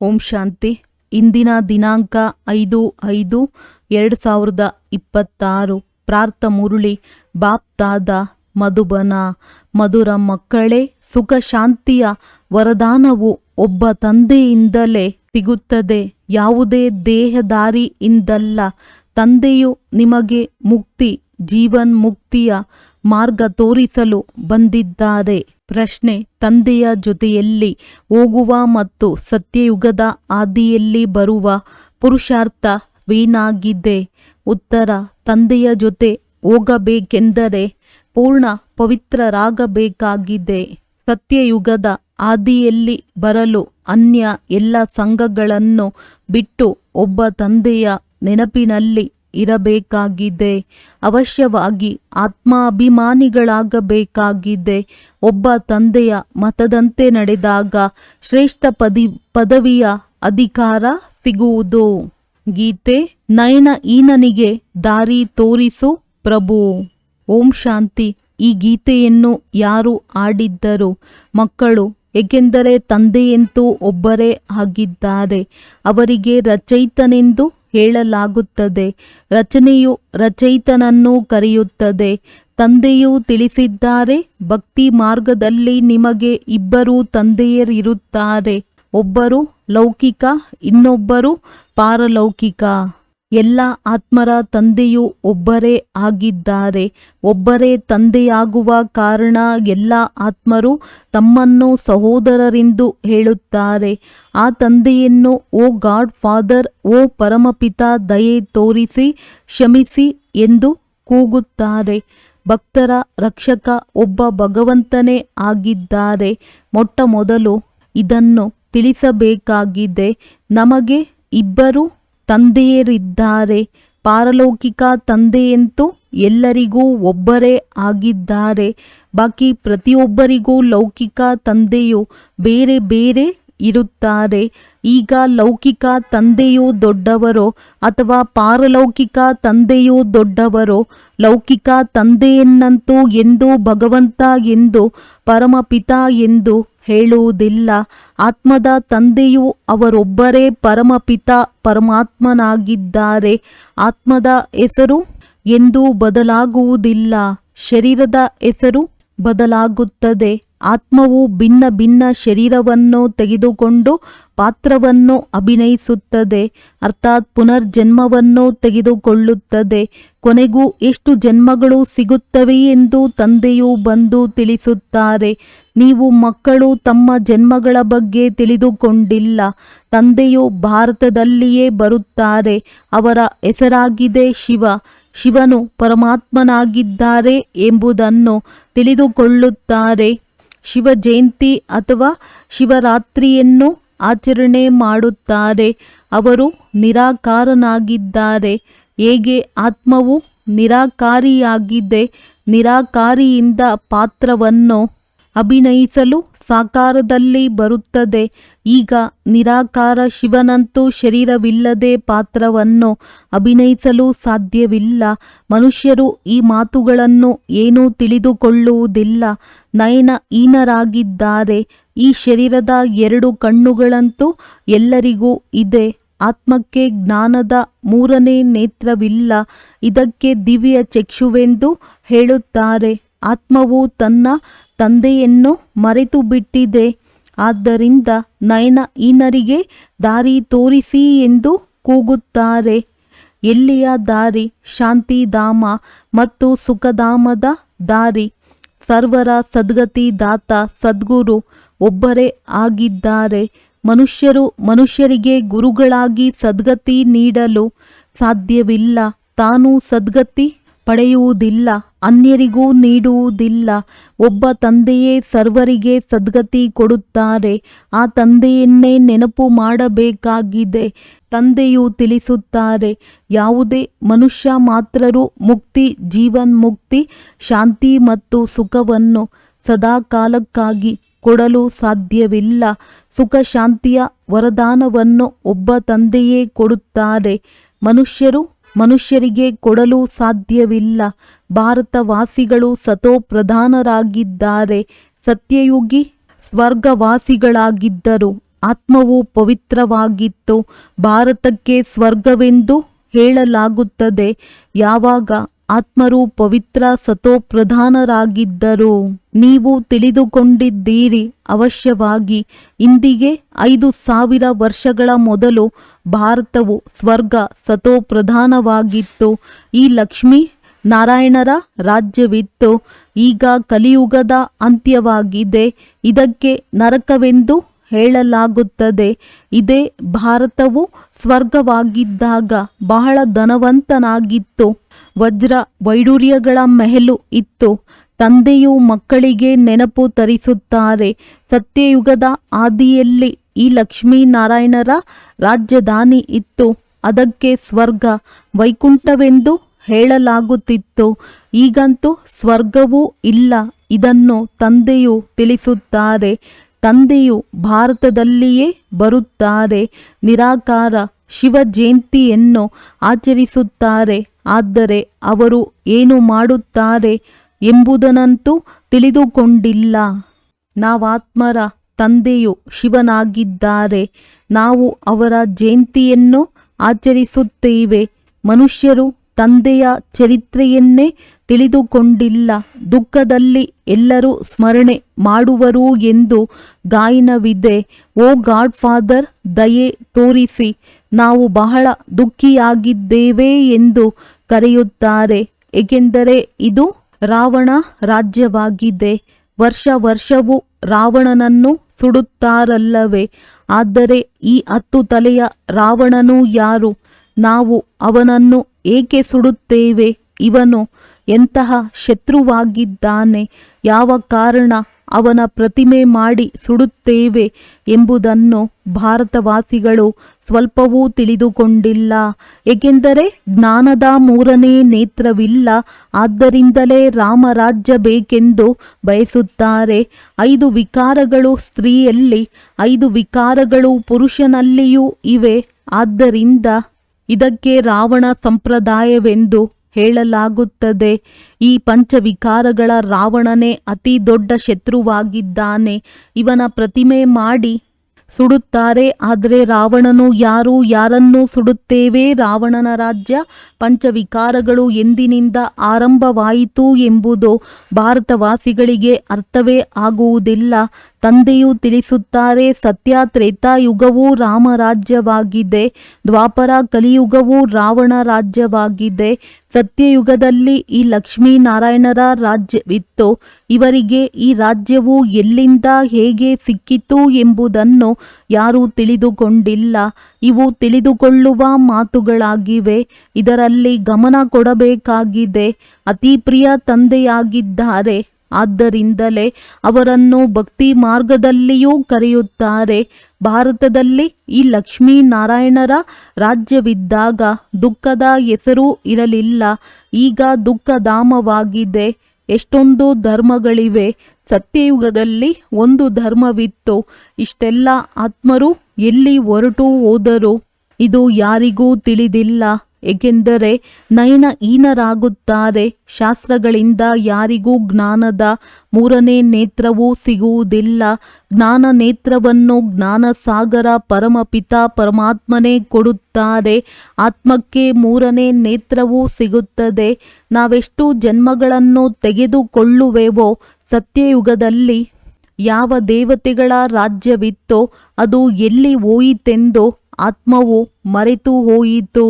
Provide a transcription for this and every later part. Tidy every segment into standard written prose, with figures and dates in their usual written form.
ಓಂ ಶಾಂತಿ. ಇಂದಿನ ದಿನಾಂಕ 5/5/2026. ಪ್ರಾರ್ಥ ಮುರುಳಿ ಬಾಪ್ತಾದ ಮಧುಬನ. ಮಧುರ ಮಕ್ಕಳೇ, ಸುಖ ಶಾಂತಿಯ ವರದಾನವು ಒಬ್ಬ ತಂದೆಯಿಂದಲೇ ಸಿಗುತ್ತದೆ, ಯಾವುದೇ ದೇಹದಾರಿಯಿಂದಲ್ಲ. ತಂದೆಯು ನಿಮಗೆ ಮುಕ್ತಿ, ಜೀವನ್ ಮುಕ್ತಿಯ ಮಾರ್ಗ ತೋರಿಸಲು ಬಂದಿದ್ದಾರೆ. ಪ್ರಶ್ನೆ: ತಂದೆಯ ಜೊತೆಯಲ್ಲಿ ಹೋಗುವ ಮತ್ತು ಸತ್ಯಯುಗದ ಆದಿಯಲ್ಲಿ ಬರುವ ಪುರುಷಾರ್ಥವೇನಾಗಿದೆ? ಉತ್ತರ: ತಂದೆಯ ಜೊತೆ ಹೋಗಬೇಕೆಂದರೆ ಪೂರ್ಣ ಪವಿತ್ರರಾಗಬೇಕಾಗಿದೆ. ಸತ್ಯಯುಗದ ಆದಿಯಲ್ಲಿ ಬರಲು ಅನ್ಯ ಎಲ್ಲ ಸಂಘಗಳನ್ನು ಬಿಟ್ಟು ಒಬ್ಬ ತಂದೆಯ ನೆನಪಿನಲ್ಲಿ ಇರಬೇಕಾಗಿದೆ. ಅವಶ್ಯವಾಗಿ ಆತ್ಮಾಭಿಮಾನಿಗಳಾಗಬೇಕಾಗಿದೆ. ಒಬ್ಬ ತಂದೆಯ ಮತದಂತೆ ನಡೆದಾಗ ಶ್ರೇಷ್ಠ ಪದವಿಯ ಅಧಿಕಾರ ಸಿಗುವುದು. ಗೀತೆ. ನಯನಹೀನನಿಗೆ ದಾರಿ ತೋರಿಸು ಪ್ರಭು. ಓಂ ಶಾಂತಿ. ಈ ಗೀತೆಯನ್ನು ಯಾರು ಹಾಡಿದ್ದರು? ಮಕ್ಕಳು, ಏಕೆಂದರೆ ತಂದೆಯಂತೂ ಒಬ್ಬರೇ ಆಗಿದ್ದಾರೆ. ಅವರಿಗೆ ರಚಯಿತನೆಂದು ಹೇಳಲಾಗುತ್ತದೆ. ರಚನೆಯು ರಚಯಿತನನ್ನು ಕರೆಯುತ್ತದೆ. ತಂದೆಯು ತಿಳಿಸಿದ್ದಾರೆ, ಭಕ್ತಿ ಮಾರ್ಗದಲ್ಲಿ ನಿಮಗೆ ಇಬ್ಬರು ತಂದೆಯರಿರುತ್ತಾರೆ. ಒಬ್ಬರು ಲೌಕಿಕ, ಇನ್ನೊಬ್ಬರು ಪಾರಲೌಕಿಕ. ಎಲ್ಲ ಆತ್ಮರ ತಂದೆಯು ಒಬ್ಬರೇ ಆಗಿದ್ದಾರೆ. ಒಬ್ಬರೇ ತಂದೆಯಾಗುವ ಕಾರಣ ಎಲ್ಲ ಆತ್ಮರು ತಮ್ಮನ್ನು ಸಹೋದರರೆಂದು ಹೇಳುತ್ತಾರೆ. ಆ ತಂದೆಯನ್ನು ಓ ಗಾಡ್ ಫಾದರ್, ಓ ಪರಮಪಿತ, ದಯೆ ತೋರಿಸಿ ಕ್ಷಮಿಸಿ ಎಂದು ಕೂಗುತ್ತಾರೆ. ಭಕ್ತರ ರಕ್ಷಕ ಒಬ್ಬ ಭಗವಂತನೇ ಆಗಿದ್ದಾರೆ. ಮೊಟ್ಟ ಮೊದಲು ಇದನ್ನು ತಿಳಿಸಬೇಕಾಗಿದೆ. ನಮಗೆ ಇಬ್ಬರು ತಂದೆಯರಿದ್ದಾರೆ. ಪಾರಲೌಕಿಕ ತಂದೆಯಂತೂ ಎಲ್ಲರಿಗೂ ಒಬ್ಬರೇ ಆಗಿದ್ದಾರೆ. ಬಾಕಿ ಪ್ರತಿಯೊಬ್ಬರಿಗೂ ಲೌಕಿಕ ತಂದೆಯು ಬೇರೆ ಬೇರೆ ಇರುತ್ತಾರೆ. ಈಗ ಲೌಕಿಕ ತಂದೆಯು ದೊಡ್ಡವರೋ ಅಥವಾ ಪಾರಲೌಕಿಕ ತಂದೆಯು ದೊಡ್ಡವರೋ? ಲೌಕಿಕ ತಂದೆಯನ್ನಂತೂ ಎಂದು ಭಗವಂತ ಎಂದು ಪರಮಪಿತ ಎಂದು ಹೇಳುವುದಿಲ್ಲ. ಆತ್ಮದ ತಂದೆಯು ಅವರೊಬ್ಬರೇ ಪರಮಪಿತ ಪರಮಾತ್ಮನಾಗಿದ್ದಾರೆ. ಆತ್ಮದ ಹೆಸರು ಎಂದೂ ಬದಲಾಗುವುದಿಲ್ಲ. ಶರೀರದ ಹೆಸರು ಬದಲಾಗುತ್ತದೆ. ಆತ್ಮವು ಭಿನ್ನ ಭಿನ್ನ ಶರೀರವನ್ನು ತೆಗೆದುಕೊಂಡು ಪಾತ್ರವನ್ನು ಅಭಿನಯಿಸುತ್ತದೆ, ಅರ್ಥಾತ್ ಪುನರ್ಜನ್ಮವನ್ನು ತೆಗೆದುಕೊಳ್ಳುತ್ತದೆ. ಕೊನೆಗೂ ಎಷ್ಟು ಜನ್ಮಗಳು ಸಿಗುತ್ತವೆ ಎಂದು ತಂದೆಯು ಬಂದು ತಿಳಿಸುತ್ತಾರೆ. ನೀವು ಮಕ್ಕಳು ತಮ್ಮ ಜನ್ಮಗಳ ಬಗ್ಗೆ ತಿಳಿದುಕೊಂಡಿಲ್ಲ. ತಂದೆಯು ಭಾರತದಲ್ಲಿಯೇ ಬರುತ್ತಾರೆ. ಅವರ ಹೆಸರಾಗಿದೆ ಶಿವ. ಶಿವನು ಪರಮಾತ್ಮನಾಗಿದ್ದಾರೆ ಎಂಬುದನ್ನು ತಿಳಿದುಕೊಳ್ಳುತ್ತಾರೆ. ಶಿವ ಜಯಂತಿ ಅಥವಾ ಶಿವರಾತ್ರಿಯನ್ನು ಆಚರಣೆ ಮಾಡುತ್ತಾರೆ. ಅವರು ನಿರಾಕಾರನಾಗಿದ್ದಾರೆ. ಹೇಗೆ ಆತ್ಮವು ನಿರಾಕಾರಿಯಾಗಿದೆ, ನಿರಾಕಾರಿಯಿಂದ ಪಾತ್ರವನ್ನು ಅಭಿನಯಿಸಲು ಸಾಕಾರದಲ್ಲಿ ಬರುತ್ತದೆ. ಈಗ ನಿರಾಕಾರ ಶಿವನಂತೂ ಶರೀರವಿಲ್ಲದೆ ಪಾತ್ರವನ್ನು ಅಭಿನಯಿಸಲು ಸಾಧ್ಯವಿಲ್ಲ. ಮನುಷ್ಯರು ಈ ಮಾತುಗಳನ್ನು ಏನೂ ತಿಳಿದುಕೊಳ್ಳುವುದಿಲ್ಲ. ನಯನಹೀನರಾಗಿದ್ದಾರೆ. ಈ ಶರೀರದ 2 ಕಣ್ಣುಗಳಂತೂ ಎಲ್ಲರಿಗೂ ಇದೆ. ಆತ್ಮಕ್ಕೆ ಜ್ಞಾನದ 3ನೇ ನೇತ್ರವಿಲ್ಲ. ಇದಕ್ಕೆ ದಿವ್ಯ ಚಕ್ಷುವೆಂದು ಹೇಳುತ್ತಾರೆ. ಆತ್ಮವು ತನ್ನ ತಂದೆಯನ್ನು ಮರೆತು ಬಿಟ್ಟಿದೆ. ಆದ್ದರಿಂದ ನಯನಹೀನರಿಗೆ ದಾರಿ ತೋರಿಸಿ ಎಂದು ಕೂಗುತ್ತಾರೆ. ಎಲ್ಲಿಯ ದಾರಿ? ಶಾಂತಿಧಾಮ ಮತ್ತು ಸುಖಧಾಮದ ದಾರಿ. ಸರ್ವರ ಸದ್ಗತಿ ದಾತ ಸದ್ಗುರು ಒಬ್ಬರೇ ಆಗಿದ್ದಾರೆ. ಮನುಷ್ಯರು ಮನುಷ್ಯರಿಗೆ ಗುರುಗಳಾಗಿ ಸದ್ಗತಿ ನೀಡಲು ಸಾಧ್ಯವಿಲ್ಲ. ತಾನು ಸದ್ಗತಿ ಪಡೆಯುವುದಿಲ್ಲ, ಅನ್ಯರಿಗೂ ನೀಡುವುದಿಲ್ಲ. ಒಬ್ಬ ತಂದೆಯೇ ಸರ್ವರಿಗೆ ಸದ್ಗತಿ ಕೊಡುತ್ತಾರೆ. ಆ ತಂದೆಯನ್ನೇ ನೆನಪು ಮಾಡಬೇಕಾಗಿದೆ. ತಂದೆಯು ತಿಳಿಸುತ್ತಾರೆ, ಯಾವುದೇ ಮನುಷ್ಯ ಮಾತ್ರರು ಮುಕ್ತಿ, ಜೀವನ್ ಮುಕ್ತಿ, ಶಾಂತಿ ಮತ್ತು ಸುಖವನ್ನು ಸದಾಕಾಲಕ್ಕಾಗಿ ಕೊಡಲು ಸಾಧ್ಯವಿಲ್ಲ. ಸುಖ ಶಾಂತಿಯ ವರದಾನವನ್ನು ಒಬ್ಬ ತಂದೆಯೇ ಕೊಡುತ್ತಾರೆ. ಮನುಷ್ಯರು ಮನುಷ್ಯರಿಗೆ ಕೊಡಲು ಸಾಧ್ಯವಿಲ್ಲ. ಭಾರತವಾಸಿಗಳು ಸತೋಪ್ರಧಾನರಾಗಿದ್ದಾರೆ. ಸತ್ಯಯುಗಿ ಸ್ವರ್ಗವಾಸಿಗಳಾಗಿದ್ದರು. ಆತ್ಮವು ಪವಿತ್ರವಾಗಿತ್ತು. ಭಾರತಕ್ಕೆ ಸ್ವರ್ಗವೆಂದು ಹೇಳಲಾಗುತ್ತದೆ ಯಾವಾಗ ಆತ್ಮರು ಪವಿತ್ರ ಸತೋಪ್ರಧಾನರಾಗಿದ್ದರು. ನೀವು ತಿಳಿದುಕೊಂಡಿದ್ದೀರಿ ಅವಶ್ಯವಾಗಿ. ಇಂದಿಗೆ 5,000 ವರ್ಷಗಳ ಮೊದಲು ಭಾರತವು ಸ್ವರ್ಗ ಸತೋಪ್ರಧಾನವಾಗಿತ್ತು. ಈ ಲಕ್ಷ್ಮೀ ನಾರಾಯಣರ ರಾಜ್ಯವಿತ್ತು. ಈಗ ಕಲಿಯುಗದ ಅಂತ್ಯವಾಗಿದೆ. ಇದಕ್ಕೆ ನರಕವೆಂದು ಹೇಳಲಾಗುತ್ತದೆ. ಇದೇ ಭಾರತವು ಸ್ವರ್ಗವಾಗಿದ್ದಾಗ ಬಹಳ ಧನವಂತನಾಗಿತ್ತು. ವಜ್ರ ವೈಡೂರ್ಯಗಳ ಮೆಹಲು ಇತ್ತು. ತಂದೆಯು ಮಕ್ಕಳಿಗೆ ನೆನಪು ತರಿಸುತ್ತಾರೆ. ಸತ್ಯಯುಗದ ಆದಿಯಲ್ಲಿ ಈ ಲಕ್ಷ್ಮೀನಾರಾಯಣರ ರಾಜಧಾನಿ ಇತ್ತು. ಅದಕ್ಕೆ ಸ್ವರ್ಗ ವೈಕುಂಠವೆಂದು ಹೇಳಲಾಗುತ್ತಿತ್ತು. ಈಗಂತೂ ಸ್ವರ್ಗವೂ ಇಲ್ಲ. ಇದನ್ನು ತಂದೆಯು ತಿಳಿಸುತ್ತಾರೆ. ತಂದೆಯು ಭಾರತದಲ್ಲಿಯೇ ಬರುತ್ತಾರೆ. ನಿರಾಕಾರ ಶಿವ ಜಯಂತಿಯನ್ನು ಆಚರಿಸುತ್ತಾರೆ. ಆದರೆ ಅವರು ಏನು ಮಾಡುತ್ತಾರೆ ಎಂಬುದನ್ನಂತೂ ತಿಳಿದುಕೊಂಡಿಲ್ಲ. ನಾವಾತ್ಮರ ತಂದೆಯು ಶಿವನಾಗಿದ್ದಾರೆ. ನಾವು ಅವರ ಜಯಂತಿಯನ್ನು ಆಚರಿಸುತ್ತೇವೆ. ಮನುಷ್ಯರು ತಂದೆಯ ಚರಿತ್ರೆಯನ್ನೇ ತಿಳಿದುಕೊಂಡಿಲ್ಲ. ದುಃಖದಲ್ಲಿ ಎಲ್ಲರೂ ಸ್ಮರಣೆ ಮಾಡುವರು ಎಂದು ಗಾಯನವಿದೆ. ಓ ಗಾಡ್ ಫಾದರ್, ದಯೆ ತೋರಿಸಿ, ನಾವು ಬಹಳ ದುಃಖಿಯಾಗಿದ್ದೇವೆ ಎಂದು ಕರೆಯುತ್ತಾರೆ. ಏಕೆಂದರೆ ಇದು ರಾವಣ ರಾಜ್ಯವಾಗಿದೆ. ವರ್ಷವೂ ರಾವಣನನ್ನು ಸುಡುತ್ತಾರಲ್ಲವೇ? ಆದರೆ ಈ 10 ತಲೆಯ ರಾವಣನು ಯಾರು? ನಾವು ಅವನನ್ನು ಏಕೆ ಸುಡುತ್ತೇವೆ? ಇವನು ಎಂತಹ ಶತ್ರುವಾಗಿದ್ದಾನೆ? ಯಾವ ಕಾರಣ ಅವನ ಪ್ರತಿಮೆ ಮಾಡಿ ಸುಡುತ್ತೇವೆ ಎಂಬುದನ್ನು ಭಾರತವಾಸಿಗಳು ಸ್ವಲ್ಪವೂ ತಿಳಿದುಕೊಂಡಿಲ್ಲ. ಏಕೆಂದರೆ ಜ್ಞಾನದ 3ನೇ ನೇತ್ರವಿಲ್ಲ. ಆದ್ದರಿಂದಲೇ ರಾಮರಾಜ್ಯ ಬೇಕೆಂದು ಬಯಸುತ್ತಾರೆ. 5 ವಿಕಾರಗಳು ಸ್ತ್ರೀಯಲ್ಲಿ, 5 ವಿಕಾರಗಳು ಪುರುಷನಲ್ಲಿಯೂ ಇವೆ. ಆದ್ದರಿಂದ ಇದಕ್ಕೆ ರಾವಣ ಸಂಪ್ರದಾಯವೆಂದು ಹೇಳಲಾಗುತ್ತದೆ. ಈ ಪಂಚವಿಕಾರಗಳ ರಾವಣನೇ ಅತಿ ದೊಡ್ಡ ಶತ್ರುವಾಗಿದ್ದಾನೆ. ಇವನ ಪ್ರತಿಮೆ ಮಾಡಿ ಸುಡುತ್ತಾರೆ. ಆದರೆ ರಾವಣನು ಯಾರು? ಯಾರನ್ನು ಸುಡುತ್ತೇವೆ? ರಾವಣನ ರಾಜ್ಯ ಪಂಚವಿಕಾರಗಳು ಎಂದಿನಿಂದ ಆರಂಭವಾಯಿತು ಎಂಬುದು ಭಾರತವಾಸಿಗಳಿಗೆ ಅರ್ಥವೇ ಆಗುವುದಿಲ್ಲ. ತಂದೆಯು ತಿಳಿಸುತ್ತಾರೆ, ಸತ್ಯ ತ್ರೇತಾಯುಗವು ರಾಮರಾಜ್ಯವಾಗಿದೆ. ದ್ವಾಪರ ಕಲಿಯುಗವು ರಾವಣ ರಾಜ್ಯವಾಗಿದೆ. ಸತ್ಯಯುಗದಲ್ಲಿ ಈ ಲಕ್ಷ್ಮೀನಾರಾಯಣರ ರಾಜ್ಯವಿತ್ತು. ಇವರಿಗೆ ಈ ರಾಜ್ಯವು ಎಲ್ಲಿಂದ ಹೇಗೆ ಸಿಕ್ಕಿತು ಎಂಬುದನ್ನು ಯಾರೂ ತಿಳಿದುಕೊಂಡಿಲ್ಲ. ಇವು ತಿಳಿದುಕೊಳ್ಳುವ ಮಾತುಗಳಾಗಿವೆ. ಇದರಲ್ಲಿ ಗಮನ ಕೊಡಬೇಕಾಗಿದೆ. ಅತಿ ಪ್ರಿಯ ತಂದೆಯಾಗಿದ್ದಾರೆ. ಆದ್ದರಿಂದಲೇ ಅವರನ್ನು ಭಕ್ತಿ ಮಾರ್ಗದಲ್ಲಿಯೂ ಕರೆಯುತ್ತಾರೆ. ಭಾರತದಲ್ಲಿ ಈ ಲಕ್ಷ್ಮೀನಾರಾಯಣರ ರಾಜ್ಯವಿದ್ದಾಗ ದುಃಖದ ಹೆಸರು ಇರಲಿಲ್ಲ. ಈಗ ದುಃಖಧಾಮವಾಗಿದೆ. ಎಷ್ಟೊಂದು ಧರ್ಮಗಳಿವೆ. ಸತ್ಯಯುಗದಲ್ಲಿ ಒಂದು ಧರ್ಮವಿತ್ತು. ಇಷ್ಟೆಲ್ಲ ಆತ್ಮರು ಎಲ್ಲಿ ಹೊರಟು ಹೋದರು? ಇದು ಯಾರಿಗೂ ತಿಳಿದಿಲ್ಲ. ಏಕೆಂದರೆ ನಯನಹೀನರಾಗುತ್ತಾರೆ. ಶಾಸ್ತ್ರಗಳಿಂದ ಯಾರಿಗೂ ಜ್ಞಾನದ 3ನೇ ನೇತ್ರವೂ ಸಿಗುವುದಿಲ್ಲ. ಜ್ಞಾನ ನೇತ್ರವನ್ನು ಜ್ಞಾನಸಾಗರ ಪರಮಪಿತ ಪರಮಾತ್ಮನೇ ಕೊಡುತ್ತಾರೆ. ಆತ್ಮಕ್ಕೆ 3ನೇ ನೇತ್ರವೂ ಸಿಗುತ್ತದೆ. ನಾವೆಷ್ಟು ಜನ್ಮಗಳನ್ನು ತೆಗೆದುಕೊಳ್ಳುವೆವೋ, ಸತ್ಯಯುಗದಲ್ಲಿ ಯಾವ ದೇವತೆಗಳ ರಾಜ್ಯವಿತ್ತೋ ಅದು ಎಲ್ಲಿ ಹೋಯಿತೆಂದು ಆತ್ಮವು ಮರೆತು ಹೋಯಿತು.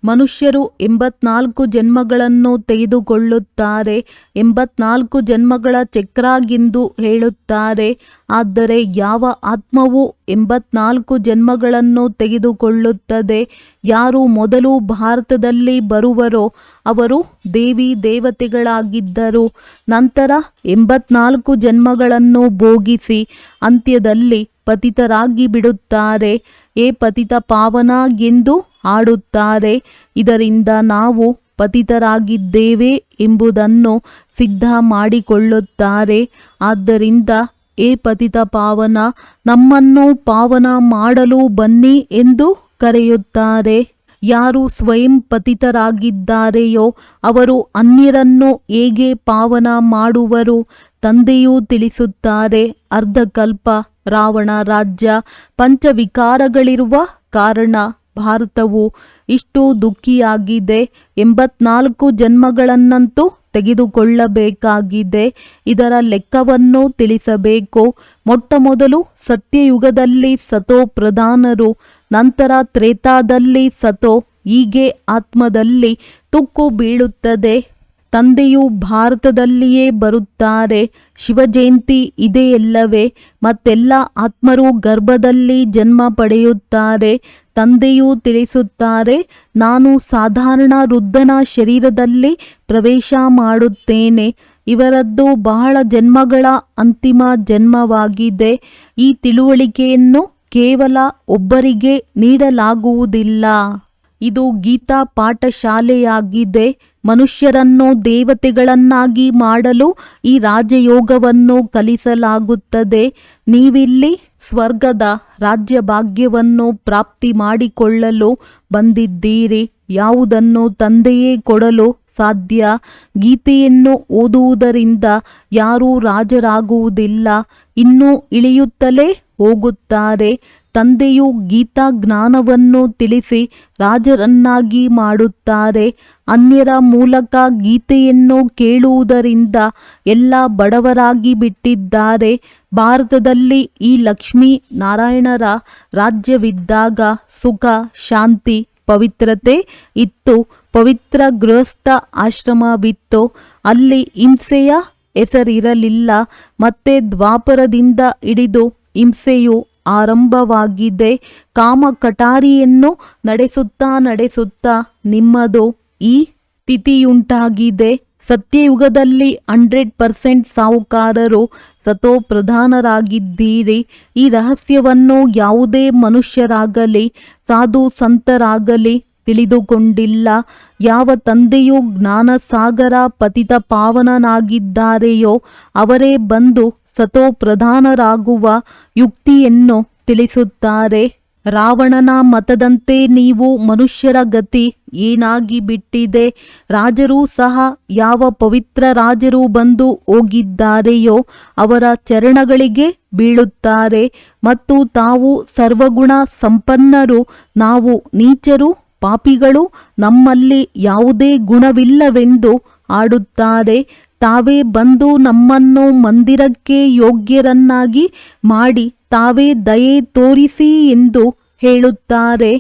ಮನುಷ್ಯರು 84 ಜನ್ಮಗಳನ್ನು ತೆಗೆದುಕೊಳ್ಳುತ್ತಾರೆ. 84 ಜನ್ಮಗಳ ಚಕ್ರಗೆಂದು ಹೇಳುತ್ತಾರೆ. ಆದರೆ ಯಾವ ಆತ್ಮವು 84 ಜನ್ಮಗಳನ್ನು ತೆಗೆದುಕೊಳ್ಳುತ್ತದೆ? ಯಾರು ಮೊದಲು ಭಾರತದಲ್ಲಿ ಬರುವರೋ ಅವರು ದೇವಿ ದೇವತೆಗಳಾಗಿದ್ದರು. ನಂತರ 84 ಜನ್ಮಗಳನ್ನು ಭೋಗಿಸಿ ಅಂತ್ಯದಲ್ಲಿ ಪತಿತರಾಗಿ ಬಿಡುತ್ತಾರೆ. ಏ ಪತಿತ ಪಾವನ ಎಂದು ಆಡುತ್ತಾರೆ. ಇದರಿಂದ ನಾವು ಪತಿತರಾಗಿದ್ದೇವೆ ಎಂಬುದನ್ನು ಸಿದ್ಧ ಮಾಡಿಕೊಳ್ಳುತ್ತಾರೆ. ಆದ್ದರಿಂದ ಏ ಪತಿತ ಪಾವನ, ನಮ್ಮನ್ನು ಪಾವನ ಮಾಡಲು ಬನ್ನಿ ಎಂದು ಕರೆಯುತ್ತಾರೆ. ಯಾರು ಸ್ವಯಂ ಪತಿತರಾಗಿದ್ದಾರೆಯೋ ಅವರು ಅನ್ಯರನ್ನು ಹೇಗೆ ಪಾವನ ಮಾಡುವರು? ತಂದೆಯೂ ತಿಳಿಸುತ್ತಾರೆ, ಅರ್ಧಕಲ್ಪ ರಾವಣ ರಾಜ್ಯ ಪಂಚವಿಕಾರಗಳಿರುವ ಕಾರಣ ಭಾರತವು ಇಷ್ಟು ದುಃಖಿಯಾಗಿದೆ. 84 ಜನ್ಮಗಳನ್ನಂತೂ ತೆಗೆದುಕೊಳ್ಳಬೇಕಾಗಿದೆ. ಇದರ ಲೆಕ್ಕವನ್ನು ತಿಳಿಸಬೇಕು. ಮೊಟ್ಟಮೊದಲು ಸತ್ಯಯುಗದಲ್ಲಿ ಸತೋ ಪ್ರಧಾನರು, ನಂತರ ತ್ರೇತಾದಲ್ಲಿ ಸತೋ, ಹೀಗೆ ಆತ್ಮದಲ್ಲಿ ತುಕ್ಕು ಬೀಳುತ್ತದೆ. ತಂದೆಯು ಭಾರತದಲ್ಲಿಯೇ ಬರುತ್ತಾರೆ. ಶಿವಜಯಂತಿ ಇದೆಯಲ್ಲವೇ? ಮತ್ತೆಲ್ಲ ಆತ್ಮರು ಗರ್ಭದಲ್ಲಿ ಜನ್ಮ ಪಡೆಯುತ್ತಾರೆ. ತಂದೆಯೂ ತಿಳಿಸುತ್ತಾರೆ, ನಾನು ಸಾಧಾರಣ ವೃದ್ಧನ ಶರೀರದಲ್ಲಿ ಪ್ರವೇಶ ಮಾಡುತ್ತೇನೆ. ಇವರದ್ದು ಬಹಳ ಜನ್ಮಗಳ ಅಂತಿಮ ಜನ್ಮವಾಗಿದೆ. ಈ ತಿಳುವಳಿಕೆಯನ್ನು ಕೇವಲ ಒಬ್ಬರಿಗೆ ನೀಡಲಾಗುವುದಿಲ್ಲ. ಇದು ಗೀತಾ ಪಾಠಶಾಲೆಯಾಗಿದೆ. ಮನುಷ್ಯರನ್ನು ದೇವತೆಗಳನ್ನಾಗಿ ಮಾಡಲು ಈ ರಾಜಯೋಗವನ್ನು ಕಲಿಸಲಾಗುತ್ತದೆ. ನೀವಿಲ್ಲಿ ಸ್ವರ್ಗದ ರಾಜ್ಯಭಾಗ್ಯವನ್ನು ಪ್ರಾಪ್ತಿ ಮಾಡಿಕೊಳ್ಳಲು ಬಂದಿದ್ದೀರಿ. ಯಾವುದನ್ನು ತಂದೆಯೇ ಕೊಡಲು ಸಾಧ್ಯ? ಗೀತೆಯನ್ನು ಓದುವುದರಿಂದ ಯಾರೂ ರಾಜರಾಗುವುದಿಲ್ಲ, ಇನ್ನೂ ಇಳಿಯುತ್ತಲೇ ಹೋಗುತ್ತಾರೆ. ತಂದೆಯು ಗೀತಾ ಜ್ಞಾನವನ್ನು ತಿಳಿಸಿ ರಾಜರನ್ನಾಗಿ ಮಾಡುತ್ತಾರೆ. ಅನ್ಯರ ಮೂಲಕ ಗೀತೆಯನ್ನು ಕೇಳುವುದರಿಂದ ಎಲ್ಲ ಬಡವರಾಗಿ ಬಿಟ್ಟಿದ್ದಾರೆ. ಭಾರತದಲ್ಲಿ ಈ ಲಕ್ಷ್ಮೀ ನಾರಾಯಣರ ರಾಜ್ಯವಿದ್ದಾಗ ಸುಖ, ಶಾಂತಿ, ಪವಿತ್ರತೆ ಇತ್ತು. ಪವಿತ್ರ ಗೃಹಸ್ಥ ಆಶ್ರಮವಿತ್ತು. ಅಲ್ಲಿ ಹಿಂಸೆಯ ಹೆಸರಿರಲಿಲ್ಲ. ಮತ್ತೆ ದ್ವಾಪರದಿಂದ ಹಿಡಿದು ಹಿಂಸೆಯು ಆರಂಭವಾಗಿದೆ. ಕಾಮ ಕಟಾರಿಯನ್ನು ನಡೆಸುತ್ತಾ ನಿಮ್ಮದು ಈ ಸ್ಥಿತಿಯುಂಟಾಗಿದೆ. ಸತ್ಯಯುಗದಲ್ಲಿ 100% ಸಾಹುಕಾರರು ಸತೋ ಪ್ರಧಾನರಾಗಿದ್ದೀರಿ. ಈ ರಹಸ್ಯವನ್ನು ಯಾವುದೇ ಮನುಷ್ಯರಾಗಲಿ ಸಾಧು ಸಂತರಾಗಲಿ ತಿಳಿದುಕೊಂಡಿಲ್ಲ. ಯಾವ ತಂದೆಯು ಜ್ಞಾನಸಾಗರ ಪತಿತ ಪಾವನನಾಗಿದ್ದಾರೆಯೋ ಅವರೇ ಬಂದು ಸತೋ ಪ್ರಧಾನರಾಗುವ ಯುಕ್ತಿಯನ್ನು ತಿಳಿಸುತ್ತಾರೆ. ರಾವಣನ ಮತದಂತೆ ನೀವು ಮನುಷ್ಯರ ಗತಿ ಏನಾಗಿ ಬಿಟ್ಟಿದೆ? ರಾಜರೂ ಸಹ ಯಾವ ಪವಿತ್ರ ರಾಜರು ಬಂದು ಹೋಗಿದ್ದಾರೆಯೋ ಅವರ ಚರಣಗಳಿಗೆ ಬೀಳುತ್ತಾರೆ ಮತ್ತು ತಾವು ಸರ್ವಗುಣ ಸಂಪನ್ನರು, ನಾವು ನೀಚರು, ಪಾಪಿಗಳು, ನಮ್ಮಲ್ಲಿ ಯಾವುದೇ ಗುಣವಿಲ್ಲವೆಂದು ಆಡುತ್ತಾರೆ. ತಾವೇ ಬಂದು ನಮ್ಮನ್ನು ಮಂದಿರಕ್ಕೆ ಯೋಗ್ಯರನ್ನಾಗಿ ಮಾಡಿ ತಾವೇ ದಯೆ ತೋರಿಸಿ ಎಂದು ಹೇಳುತ್ತಾರೆ.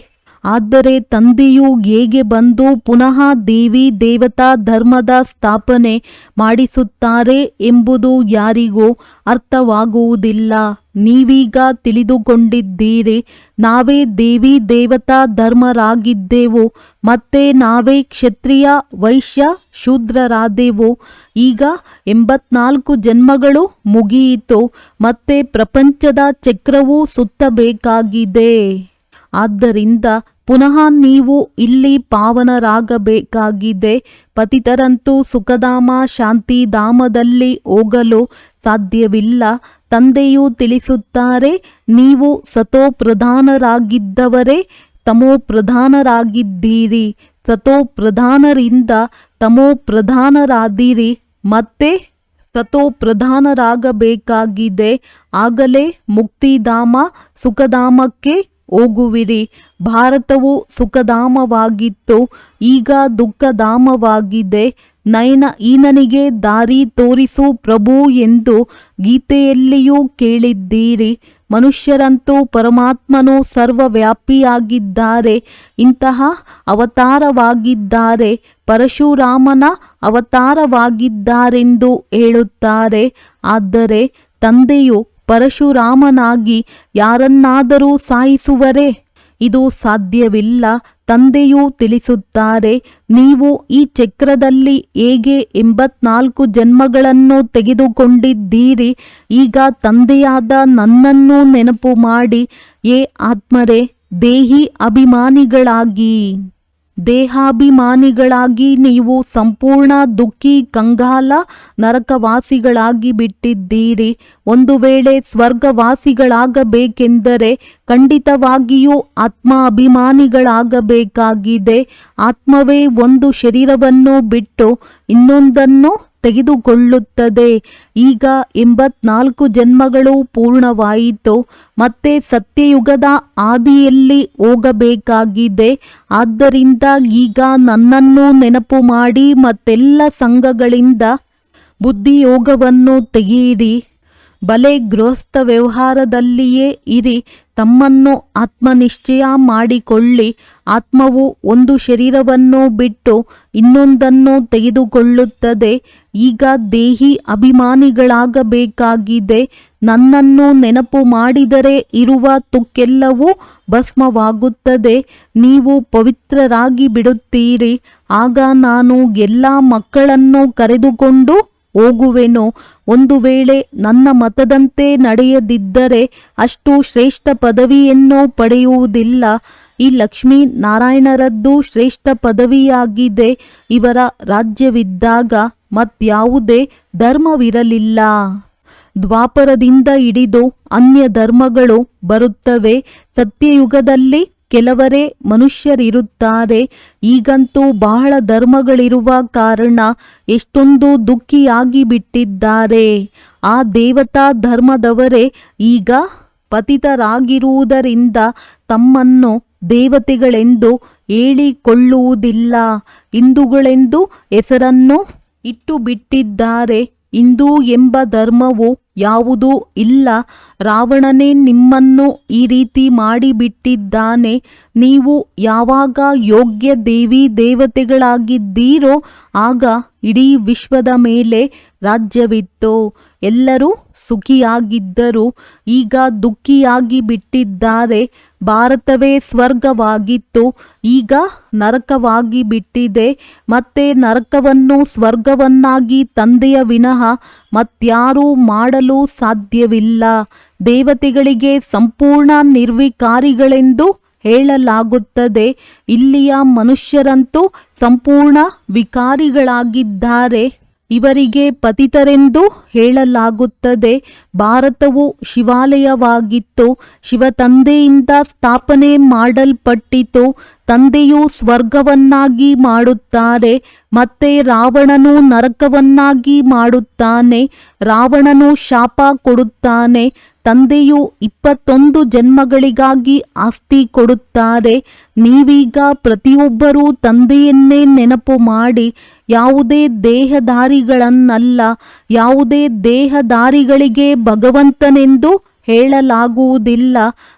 ಆದರೆ ತಂದೆಯು ಹೇಗೆ ಬಂದು ಪುನಃ ದೇವಿ ದೇವತಾ ಧರ್ಮದ ಸ್ಥಾಪನೆ ಮಾಡಿಸುತ್ತಾರೆ ಎಂಬುದು ಯಾರಿಗೂ ಅರ್ಥವಾಗುವುದಿಲ್ಲ. ನೀವೀಗ ತಿಳಿದುಕೊಂಡಿದ್ದೀರಿ. ನಾವೇ ದೇವಿ ದೇವತಾ ಧರ್ಮರಾಗಿದ್ದೆವು, ಮತ್ತೆ ನಾವೇ ಕ್ಷತ್ರಿಯ, ವೈಶ್ಯ, ಶೂದ್ರರಾದೆವು. ಈಗ 84 ಜನ್ಮಗಳು ಮುಗಿಯಿತು. ಮತ್ತೆ ಪ್ರಪಂಚದ ಚಕ್ರವೂ ಸುತ್ತಬೇಕಾಗಿದೆ. ಆದ್ದರಿಂದ ಪುನಃ ನೀವು ಇಲ್ಲಿ ಪಾವನರಾಗಬೇಕಾಗಿದೆ. ಪತಿತರಂತೂ ಸುಖಧಾಮ ಶಾಂತಿಧಾಮದಲ್ಲಿ ಹೋಗಲು ಸಾಧ್ಯವಿಲ್ಲ. ತಂದೆಯು ತಿಳಿಸುತ್ತಾರೆ, ನೀವು ಸತೋ ಪ್ರಧಾನರಾಗಿದ್ದವರೇ ತಮೋ ಪ್ರಧಾನರಾಗಿದ್ದೀರಿ. ಸತೋ ಪ್ರಧಾನರಿಂದ ತಮೋ ಪ್ರಧಾನರಾದಿರಿ. ಮತ್ತೆ ಸತೋ ಪ್ರಧಾನರಾಗಬೇಕಾಗಿದೆ. ಆಗಲೇ ಮುಕ್ತಿಧಾಮ ಸುಖಧಾಮಕ್ಕೆ ಹೋಗುವಿರಿ. ಭಾರತವು ಸುಖಧಾಮವಾಗಿತ್ತು, ಈಗ ದುಃಖಧಾಮವಾಗಿದೆ. ನಯನಹೀನನಿಗೆ ದಾರಿ ತೋರಿಸು ಪ್ರಭು ಎಂದು ಗೀತೆಯಲ್ಲಿಯೂ ಕೇಳಿದ್ದೀರಿ. ಮನುಷ್ಯರಂತೂ ಪರಮಾತ್ಮನು ಸರ್ವವ್ಯಾಪಿಯಾಗಿದ್ದಾರೆ. ಇಂತಹ ಅವತಾರವಾಗಿದ್ದಾರೆ. ಪರಶುರಾಮನ ಅವತಾರವಾಗಿದ್ದಾರೆಂದು ಹೇಳುತ್ತಾರೆ. ಆದರೆ ತಂದೆಯು ಪರಶುರಾಮನಾಗಿ ಯಾರನ್ನಾದರೂ ಸಾಯಿಸುವರೇ? ಇದು ಸಾಧ್ಯವಿಲ್ಲ. ತಂದೆಯೂ ತಿಳಿಸುತ್ತಾರೆ, ನೀವು ಈ ಚಕ್ರದಲ್ಲಿ ಹೇಗೆ 84 ಜನ್ಮಗಳನ್ನು ತೆಗೆದುಕೊಂಡಿದ್ದೀರಿ. ಈಗ ತಂದೆಯಾದ ನನ್ನನ್ನು ನೆನಪು ಮಾಡಿ. ಏ ಆತ್ಮರೇ, ದೇಹಾಭಿಮಾನಿಗಳಾಗಿ ನೀವು ಸಂಪೂರ್ಣ ದುಃಖಿ, ಕಂಗಾಲ, ನರಕವಾಸಿಗಳಾಗಿ ಬಿಟ್ಟಿದ್ದೀರಿ. ಒಂದು ವೇಳೆ ಸ್ವರ್ಗವಾಸಿಗಳಾಗಬೇಕೆಂದರೆ ಖಂಡಿತವಾಗಿಯೂ ಆತ್ಮ ಅಭಿಮಾನಿಗಳಾಗಬೇಕಾಗಿದೆ. ಆತ್ಮವೇ ಒಂದು ಶರೀರವನ್ನು ಬಿಟ್ಟು ಇನ್ನೊಂದನ್ನು ತೆಗೆದುಕೊಳ್ಳುತ್ತದೆ. ಈಗ 84 ಜನ್ಮಗಳು ಪೂರ್ಣವಾಯಿತು. ಮತ್ತೆ ಸತ್ಯಯುಗದ ಆದಿಯಲ್ಲಿ ಹೋಗಬೇಕಾಗಿದೆ. ಆದ್ದರಿಂದ ಈಗ ನನ್ನನ್ನು ನೆನಪು ಮಾಡಿ ಮತ್ತೆಲ್ಲ ಸಂಘಗಳಿಂದ ಬುದ್ಧಿಯೋಗವನ್ನು ತೆಗೆಯಿರಿ. ಬಲೆ ಗೃಹಸ್ಥ ವ್ಯವಹಾರದಲ್ಲಿಯೇ ಇರಿ. ತಮ್ಮನ್ನು ಆತ್ಮನಿಶ್ಚಯ ಮಾಡಿಕೊಳ್ಳಿ. ಆತ್ಮವು ಒಂದು ಶರೀರವನ್ನು ಬಿಟ್ಟು ಇನ್ನೊಂದನ್ನು ತೆಗೆದುಕೊಳ್ಳುತ್ತದೆ. ಈಗ ದೇಹಿ ಅಭಿಮಾನಿಗಳಾಗಬೇಕಾಗಿದೆ. ನನ್ನನ್ನು ನೆನಪು ಮಾಡಿದರೆ ಇರುವ ತುಕ್ಕೆಲ್ಲವೂ ಭಸ್ಮವಾಗುತ್ತದೆ. ನೀವು ಪವಿತ್ರರಾಗಿ ಬಿಡುತ್ತೀರಿ. ಆಗ ನಾನು ಎಲ್ಲ ಮಕ್ಕಳನ್ನು ಕರೆದುಕೊಂಡು ಹೋಗುವೆನು. ಒಂದು ವೇಳೆ ನನ್ನ ಮತದಂತೆ ನಡೆಯದಿದ್ದರೆ ಅಷ್ಟು ಶ್ರೇಷ್ಠ ಪದವಿಯನ್ನು ಪಡೆಯುವುದಿಲ್ಲ. ಈ ಲಕ್ಷ್ಮೀ ನಾರಾಯಣರದ್ದು ಶ್ರೇಷ್ಠ ಪದವಿಯಾಗಿದೆ. ಇವರ ರಾಜ್ಯವಿದ್ದಾಗ ಮತ್ಯಾವುದೇ ಧರ್ಮವಿರಲಿಲ್ಲ. ದ್ವಾಪರದಿಂದ ಹಿಡಿದು ಅನ್ಯ ಧರ್ಮಗಳು ಬರುತ್ತವೆ. ಸತ್ಯಯುಗದಲ್ಲಿ ಕೆಲವರೇ ಮನುಷ್ಯರಿರುತ್ತಾರೆ. ಈಗಂತೂ ಬಹಳ ಧರ್ಮಗಳಿರುವ ಕಾರಣ ಎಷ್ಟೊಂದು ದುಃಖಿಯಾಗಿ ಬಿಟ್ಟಿದ್ದಾರೆ. ಆ ದೇವತಾ ಧರ್ಮದವರೇ ಈಗ ಪತಿತರಾಗಿರುವುದರಿಂದ ತಮ್ಮನ್ನು ದೇವತೆಗಳೆಂದು ಹೇಳಿಕೊಳ್ಳುವುದಿಲ್ಲ. ಹಿಂದೂಗಳೆಂದು ಹೆಸರನ್ನು ಇಟ್ಟು ಬಿಟ್ಟಿದ್ದಾರೆ. ಹಿಂದೂ ಎಂಬ ಧರ್ಮವು ಯಾವುದೂ ಇಲ್ಲ. ರಾವಣನೇ ನಿಮ್ಮನ್ನು ಈ ರೀತಿ ಮಾಡಿಬಿಟ್ಟಿದ್ದಾನೆ. ನೀವು ಯಾವಾಗ ಯೋಗ್ಯ ದೇವಿ ದೇವತೆಗಳಾಗಿದ್ದೀರೋ ಆಗ ಇಡೀ ವಿಶ್ವದ ಮೇಲೆ ರಾಜ್ಯವಿತ್ತು. ಎಲ್ಲರೂ ಸುಖಿಯಾಗಿದ್ದರು. ಈಗ ದುಃಖಿಯಾಗಿ ಬಿಟ್ಟಿದ್ದಾರೆ. ಭಾರತವೇ ಸ್ವರ್ಗವಾಗಿತ್ತು, ಈಗ ನರಕವಾಗಿ ಬಿಟ್ಟಿದೆ. ಮತ್ತೆ ನರಕವನ್ನು ಸ್ವರ್ಗವನ್ನಾಗಿ ತಂದೆಯ ವಿನಃ ಮತ್ಯಾರೂ ಮಾಡಲು ಸಾಧ್ಯವಿಲ್ಲ. ದೇವತೆಗಳಿಗೆ ಸಂಪೂರ್ಣ ನಿರ್ವಿಕಾರಿಗಳೆಂದು ಹೇಳಲಾಗುತ್ತದೆ. ಇಲ್ಲಿಯ ಮನುಷ್ಯರಂತೂ ಸಂಪೂರ್ಣ ವಿಕಾರಿಗಳಾಗಿದ್ದಾರೆ. ಇವರಿಗೆ ಪತಿತರೆಂದು ಹೇಳಲಾಗುತ್ತದೆ. ಭಾರತವು ಶಿವಾಲಯವಾಗಿತ್ತು. ಶಿವತಂದೆಯಿಂದ ಸ್ಥಾಪನೆ ಮಾಡಲ್ಪಟ್ಟಿತು. ತಂದೆಯು ಸ್ವರ್ಗವನ್ನಾಗಿ ಮಾಡುತ್ತಾರೆ. ಮತ್ತೆ ರಾವಣನು ನರಕವನ್ನಾಗಿ ಮಾಡುತ್ತಾನೆ. ರಾವಣನು ಶಾಪ ಕೊಡುತ್ತಾನೆ. ತಂದೆಯು 21 ಜನ್ಮಗಳಿಗಾಗಿ ಆಸ್ತಿ ಕೊಡುತ್ತಾರೆ. ನೀವೀಗ ಪ್ರತಿಯೊಬ್ಬರೂ ತಂದೆಯನ್ನೇ ನೆನಪು ಮಾಡಿ. ಯಾವುದೇ ದೇಹಧಾರಿಗಳನ್ನಲ್ಲ. ಯಾವುದೇ ದೇಹಧಾರಿಗಳಿಗೆ ಭಗವಂತನೆಂದು ಹೇಳಲಾಗುವುದಿಲ್ಲ.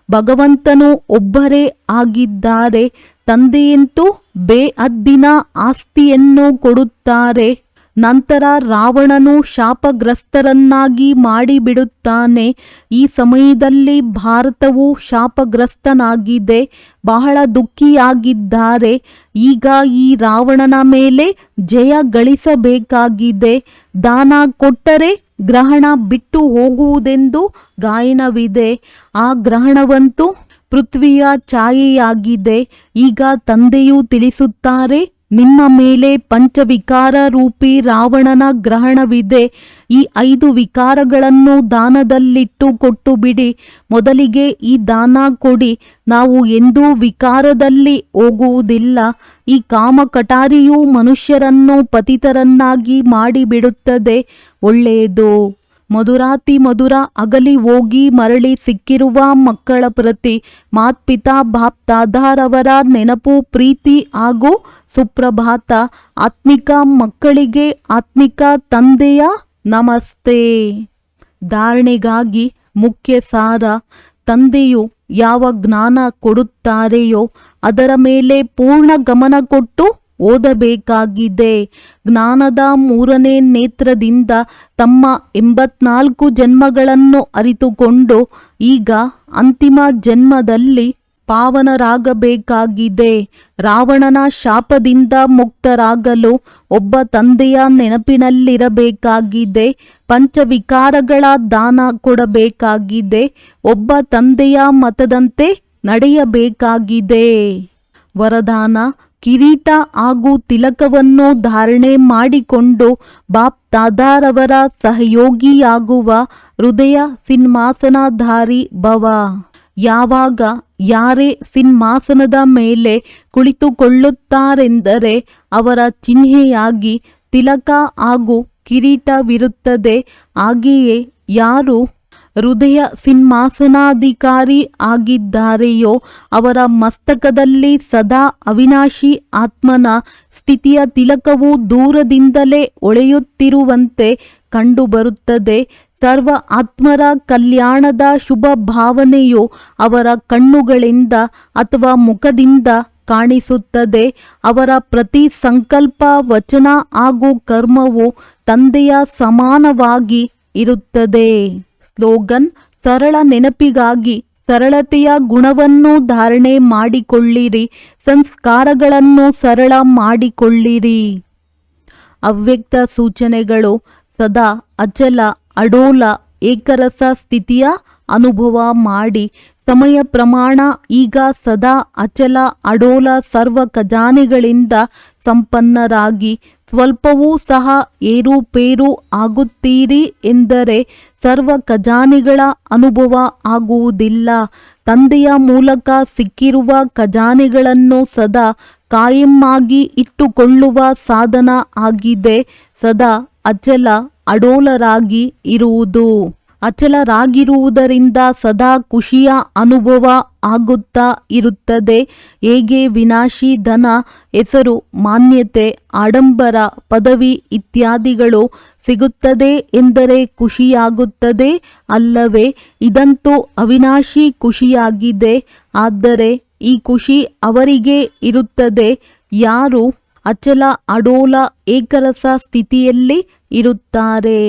ಭಗವಂತನು ಒಬ್ಬರೇ ಆಗಿದ್ದಾರೆ. ತಂದೆಯಂತೂ ಬೇಅದ್ದಿನ ಆಸ್ತಿಯನ್ನು ಕೊಡುತ್ತಾರೆ. ನಂತರ ರಾವಣನು ಶಾಪಗ್ರಸ್ತರನ್ನಾಗಿ ಮಾಡಿಬಿಡುತ್ತಾನೆ. ಈ ಸಮಯದಲ್ಲಿ ಭಾರತವು ಶಾಪಗ್ರಸ್ತನಾಗಿದೆ. ಬಹಳ ದುಃಖಿಯಾಗಿದ್ದಾರೆ. ಈಗ ಈ ರಾವಣನ ಮೇಲೆ ಜಯ ಗಳಿಸಬೇಕಾಗಿದೆ. ದಾನ ಕೊಟ್ಟರೆ ಗ್ರಹಣ ಬಿಟ್ಟು ಹೋಗುವುದೆಂದು ಗಾಯನವಿದೆ. ಆ ಗ್ರಹಣವಂತೂ ಪೃಥ್ವಿಯ ಛಾಯೆಯಾಗಿದೆ. ಈಗ ತಂದೆಯು ತಿಳಿಸುತ್ತಾರೆ, ನಿಮ್ಮ ಮೇಲೆ ಪಂಚವಿಕಾರ ರೂಪಿ ರಾವಣನ ಗ್ರಹಣವಿದೆ. ಈ 5 ವಿಕಾರಗಳನ್ನು ದಾನದಲ್ಲಿಟ್ಟು ಕೊಟ್ಟು ಬಿಡಿ. ಮೊದಲಿಗೆ ಈ ದಾನ ಕೊಡಿ. ನಾವು ಎಂದೂ ವಿಕಾರದಲ್ಲಿ ಹೋಗುವುದಿಲ್ಲ. ಈ ಕಾಮಕಟಾರಿಯು ಮನುಷ್ಯರನ್ನು ಪತಿತರನ್ನಾಗಿ ಮಾಡಿಬಿಡುತ್ತದೆ. ಒಳ್ಳೆಯದು. ಮಧುರಾತಿ ಮಧುರ ಅಗಲಿ ಹೋಗಿ ಮರಳಿ ಸಿಕ್ಕಿರುವ ಮಕ್ಕಳ ಪ್ರತಿ ಮಾತ್ಪಿತಾ ಬಾಪ್ ದಾದಾರವರ ನೆನಪು, ಪ್ರೀತಿ ಹಾಗೂ ಸುಪ್ರಭಾತ. ಆತ್ಮಿಕ ಮಕ್ಕಳಿಗೆ ಆತ್ಮಿಕ ತಂದೆಯ ನಮಸ್ತೆ. ಧಾರಣೆಗಾಗಿ ಮುಖ್ಯ ಸಾರ. ತಂದೆಯು ಯಾವ ಜ್ಞಾನ ಕೊಡುತ್ತಾರೆಯೋ ಅದರ ಮೇಲೆ ಪೂರ್ಣ ಗಮನ ಕೊಟ್ಟು ಓದಬೇಕಾಗಿದೆ. ಜ್ಞಾನದ 3ನೇ ನೇತ್ರದಿಂದ ತಮ್ಮ 84 ಜನ್ಮಗಳನ್ನು ಅರಿತುಕೊಂಡು ಈಗ ಅಂತಿಮ ಜನ್ಮದಲ್ಲಿ ಪಾವನರಾಗಬೇಕಾಗಿದೆ. ರಾವಣನ ಶಾಪದಿಂದ ಮುಕ್ತರಾಗಲು ಒಬ್ಬ ತಂದೆಯ ನೆನಪಿನಲ್ಲಿರಬೇಕಾಗಿದೆ. ಪಂಚವಿಕಾರಗಳ ದಾನ ಕೊಡಬೇಕಾಗಿದೆ. ಒಬ್ಬ ತಂದೆಯ ಮತದಂತೆ ನಡೆಯಬೇಕಾಗಿದೆ. ವರದಾನ: ಕಿರೀಟ ಹಾಗೂ ತಿಲಕವನ್ನು ಧಾರಣೆ ಮಾಡಿಕೊಂಡು ಬಾಪ್ ದಾದಾರವರ ಸಹಯೋಗಿಯಾಗುವ ಹೃದಯ ಸಿಂಹಾಸನಧಾರಿ ಭವ. ಯಾವಾಗ ಯಾರೇ ಸಿಂಹಾಸನದ ಮೇಲೆ ಕುಳಿತುಕೊಳ್ಳುತ್ತಾರೆಂದರೆ ಅವರ ಚಿಹ್ನೆಯಾಗಿ ತಿಲಕ ಹಾಗೂ ಕಿರೀಟವಿರುತ್ತದೆ. ಹಾಗೆಯೇ ಯಾರು ಹೃದಯ ಸಿಂಹಾಸನಾಧಿಕಾರಿ ಆಗಿದ್ದಾರೆಯೋ ಅವರ ಮಸ್ತಕದಲ್ಲಿ ಸದಾ ಅವಿನಾಶಿ ಆತ್ಮನ ಸ್ಥಿತಿಯ ತಿಲಕವು ದೂರದಿಂದಲೇ ಹೊಳೆಯುತ್ತಿರುವಂತೆ ಕಂಡುಬರುತ್ತದೆ. ಸರ್ವ ಆತ್ಮರ ಕಲ್ಯಾಣದ ಶುಭ ಭಾವನೆಯು ಅವರ ಕಣ್ಣುಗಳಿಂದ ಅಥವಾ ಮುಖದಿಂದ ಕಾಣಿಸುತ್ತದೆ. ಅವರ ಪ್ರತಿ ಸಂಕಲ್ಪ, ವಚನ ಹಾಗೂ ಕರ್ಮವು ತಂದೆಯ ಸಮಾನವಾಗಿ ಇರುತ್ತದೆ. ಸ್ಲೋಗನ್: ಸರಳ ನೆನಪಿಗಾಗಿ ಸರಳತೆಯ ಗುಣವನ್ನು ಧಾರಣೆ ಮಾಡಿಕೊಳ್ಳಿರಿ, ಸಂಸ್ಕಾರಗಳನ್ನು ಸರಳ ಮಾಡಿಕೊಳ್ಳಿರಿ. ಅವ್ಯಕ್ತ ಸೂಚನೆಗಳು: ಸದಾ ಅಚಲ ಅಡೋಲ ಏಕರಸ ಸ್ಥಿತಿಯ ಅನುಭವ ಮಾಡಿ. ಸಮಯ ಪ್ರಮಾಣ: ಈಗ ಸದಾ ಅಚಲ ಅಡೋಲ ಸರ್ವ ಖಜಾನೆಗಳಿಂದ ಸಂಪನ್ನರಾಗಿ. ಸ್ವಲ್ಪವೂ ಸಹ ಏರುಪೇರು ಆಗುತ್ತೀರಿ ಎಂದರೆ ಸರ್ವ ಖಜಾನೆಗಳ ಅನುಭವ ಆಗುವುದಿಲ್ಲ. ತಂದೆಯ ಮೂಲಕ ಸಿಕ್ಕಿರುವ ಖಜಾನೆಗಳನ್ನು ಸದಾ ಕಾಯಮ್ಮಾಗಿ ಇಟ್ಟುಕೊಳ್ಳುವ ಸಾಧನ ಆಗಿದೆ ಸದಾ ಅಚಲ ಅಡೋಲರಾಗಿ ಇರುವುದು. ಅಚಲರಾಗಿರುವುದರಿಂದ ಸದಾ ಖುಷಿಯ ಅನುಭವ ಆಗುತ್ತಾ ಇರುತ್ತದೆ. ಹೇಗೆ ವಿನಾಶಿ ಧನ, ಹೆಸರು, ಮಾನ್ಯತೆ, ಆಡಂಬರ, ಪದವಿ ಇತ್ಯಾದಿಗಳು ಸಿಗುತ್ತದೆ ಎಂದರೆ ಖುಷಿಯಾಗುತ್ತದೆ ಅಲ್ಲವೇ? ಇದಂತೂ ಅವಿನಾಶಿ ಖುಷಿಯಾಗಿದೆ. ಆದರೆ ಈ ಖುಷಿ ಅವರಿಗೆ ಇರುತ್ತದೆ ಯಾರು ಅಚಲ ಅಡೋಲ ಏಕರಸ ಸ್ಥಿತಿಯಲ್ಲಿ ಇರುತ್ತಾರೆ.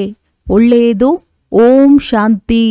ಒಳ್ಳೆಯದು. ಓಂ ಶಾಂತಿ.